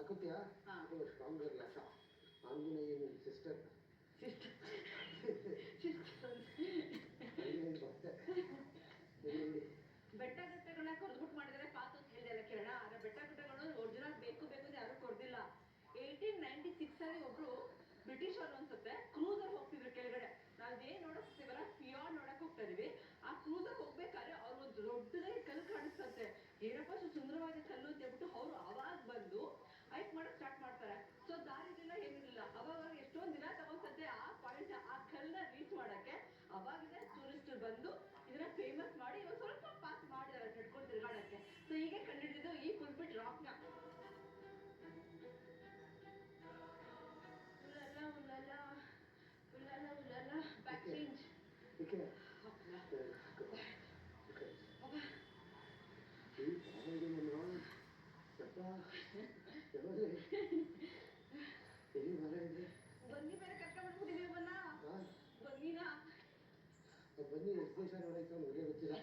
ಹಾಕುತ್ತೀಯಾ? Stronger lakh ಆಂಜನೇಯನ sister ಬೆಟ್ಟ ಗುಡ್ಡಗಳನ್ನ ಕೊರ್ದ್ಬಿಟ್ಟು ಮಾಡಿದರೆ ಪಾತ್ ಅಂತ ಹೇಳಿದೆಲ್ಲ ಕಿರಣ. ಆದ್ರೆ ಬೆಟ್ಟ ಗುಡ್ಡಗಳು ಒರಿಜಿನಲ್ ಬೇಕು ಅಂತ ಯಾರು ಕೊಡ್ದಿಲ್ಲ. 1896 ಅಲ್ಲಿ ಒಬ್ರು ಬ್ರಿಟಿಷ್ ಅವರು ಅನ್ಸುತ್ತೆ ಕ್ರೂಸರ್ ಹೋಗ್ತಿದ್ರು ಕೆಳಗಡೆ. ನಾವೇನ್ ನೋಡಕ್ತಿವಲ್ಲ ಫಿಯಾರ್ಡ್ ನೋಡಕ್ ಹೋಗ್ತಾ ಇದೀವಿ. ಆ ಕ್ರೂಸರ್ ಹೋಗ್ಬೇಕಾದ್ರೆ ಅವ್ರು ಒಂದು ದೊಡ್ಡದಾಗಿ ಕಲ್ಲು ಕಾಣಿಸ್ತಂತೆ. ಏನಪ್ಪ ಸುಂದರವಾದ ಕಲ್ಲು ಅಂತ ಹೇಳ್ಬಿಟ್ಟು ಅವ್ರು ಅವಾಗ ಬಂದು ಹೈಕ್ ಮಾಡಕ್ ಸ್ಟಾರ್ಟ್ ಮಾಡ್ತಾರೆ. ಸೊ ದಾರಿಲಿಲ್ಲ ಏನಿರಲಿಲ್ಲ. ಅವಾಗ ಎಷ್ಟೊಂದ್ ದಿನ ತಗೊಂಡ್ಸತ್ತೆ ಆ ಪಾಯಿಂಟ್ ಆ ಕಲ್ಲನ್ನ ರೀಚ್ ಮಾಡಕ್ಕೆ. ಅವಾಗಿಂದ ಟೂರಿಸ್ಟ್ ಬಂದು ಇದನ್ನ ಫೇಮಸ್ ಮಾಡಿ ಇವಾಗ ಸ್ವಲ್ಪ ಪಾಸ್ ಮಾಡಿದಾರೆ ನಡ್ಕೊಂಡು ತಿರ್ಗಾಡಕ್ಕೆ. ಸೊ ಹೀಗೆ ಕಂಡಿಡಿದು ಈ ಫುಲ್ಬಿಟ್ ರಾಕ್ನ. Back change. Okay. ಬನ್ನಿ ಬೇರೆ ಕರ್ಕೊಂಡ್ಬಿಟ್ಟಿದೀವಿ ಬನ್ನ ಬನ್ನಿನ ಬನ್ನಿ ಎಷ್ಟು ದೇಶ ನೋಡಾಯ್ತು ನನಗೆ ಗೊತ್ತಿಲ್ಲ.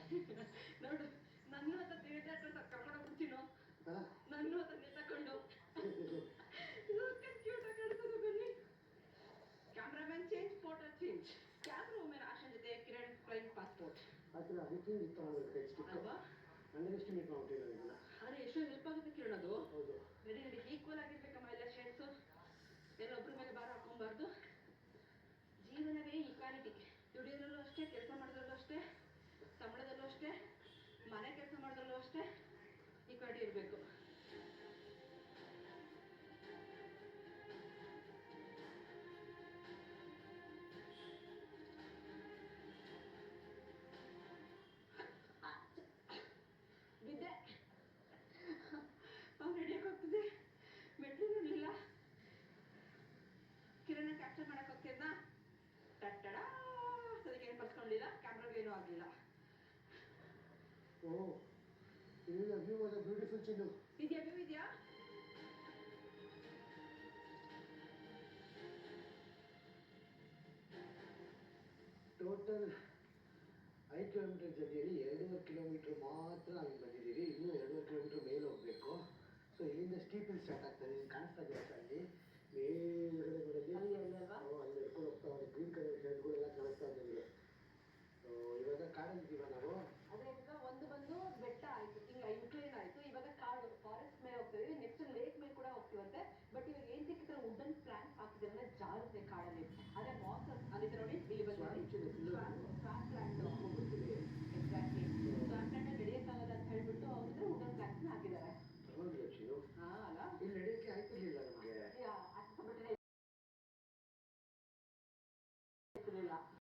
ನೋಡು ನನ್ನ ಹತ್ರ ನೇತಾಕೊಂಡು ಕರ್ಕೊಂಡೋಗ್ಬಿಡ್ತೀನೋ ನನ್ನ ಹತ್ರ ನೇತಾಕೊಂಡು ಕ್ಯೂಟ್ ಆಗಿ ಕಾಣಿಸೋದು. ಬನ್ನಿ cameraman change photo change camera women Ashan ಜೊತೆ ಕಿರಣ್ ಫ್ಲೈಂಗ್ ಪಾಸ್ಪೋರ್ಟ್ ಆತರ ಅದಕ್ಕೆ ಇತ್ತು ಅಲ್ವಾ? ಅಂಡರ್ ಎಸ್ಟಿಮೇಟ್ ಮಾಡ್ತಿಲ್ಲ ಇದನ್ನ. ಆದ್ರೆ ಎಷ್ಟೋ ಹೆಲ್ಪ್ ಆಗುತ್ತೆ ಕಿರಣ್ ಅದು. ಹೌದು ನಡಿ ನಡಿ ಈಕ್ವಲ್ ಆಗಿರ್ಬೇಕಮ್ಮ ಎಲ್ಲ ಶೇಡ್ಸು. ಎಲ್ಲ ಒಬ್ಬರ ಮೇಲೆ ಭಾರ ಹಾಕೊಂಬಾರ್ದು. ಜೀವನವೇ ಈಕ್ವಾಲಿಟಿ. ದುಡಿಯೋದ್ರಲ್ಲೂ ಅಷ್ಟೇ, ಕೆಲಸ ಮಾಡೋದ್ರಲ್ಲೂ ಅಷ್ಟೇ, ಸಂಬಳದಲ್ಲೂ ಅಷ್ಟೇ, ಮನೆ ಕೆಲಸ ಮಾಡೋದ್ರಲ್ಲೂ ಅಷ್ಟೇ ಈಕ್ವಾಲಿಟಿ ಇರಬೇಕು. ಬಿದ್ದೆ ಅವ್ನು ರೆಡಿಯಾಗಿ ಹೋಗ್ತಿದ್ದೆ. ಮೆಟ್ಲು ನೋಡ್ಲಿಲ್ಲ. ಕಿರಣ ಕ್ಯಾಪ್ಚರ್ ಮಾಡಕ್ ಹೋಗ್ತಿದ್ನ ಟಟ್ಟಡ ಅದಕ್ಕೆ ಏನು ಪರ್ಸ್ಕೊಂಡಿಲ್ಲ. ಕ್ಯಾಮ್ರಾಗೆ ಏನೂ ಆಗಲಿಲ್ಲ. ಓ ಇದೆಲ್ಲ ವ್ಯೂ ಅಲ್ಲ ಬ್ಯೂಟಿಫುಲ್ ಚಿನ್ನು. ಇದೆಯಾ ವ್ಯೂ ಇದೆಯಾ? ಟೋಟಲ್ 5 ಕಿಲೋಮೀಟರ್ ಜರ್ನಿಯಲ್ಲಿ 2.5 ಕಿಲೋಮೀಟರ್ ಮಾತ್ರ ಅಲ್ಲಿ ಬಂದಿದ್ದೀವಿ. ಇನ್ನೂ 2.5 ಕಿಲೋಮೀಟರ್ ಮೇಲೆ ಹೋಗಬೇಕು. ಸೊ ಇಲ್ಲಿಂದ ಸ್ಟೀಪಲ್ ಸ್ಟಾರ್ಟ್ ಆಗ್ತದೆ. ಕಾಣಿಸ್ತಾ ಇದೆ ಅಲ್ಲಿ ಮೇಲೆ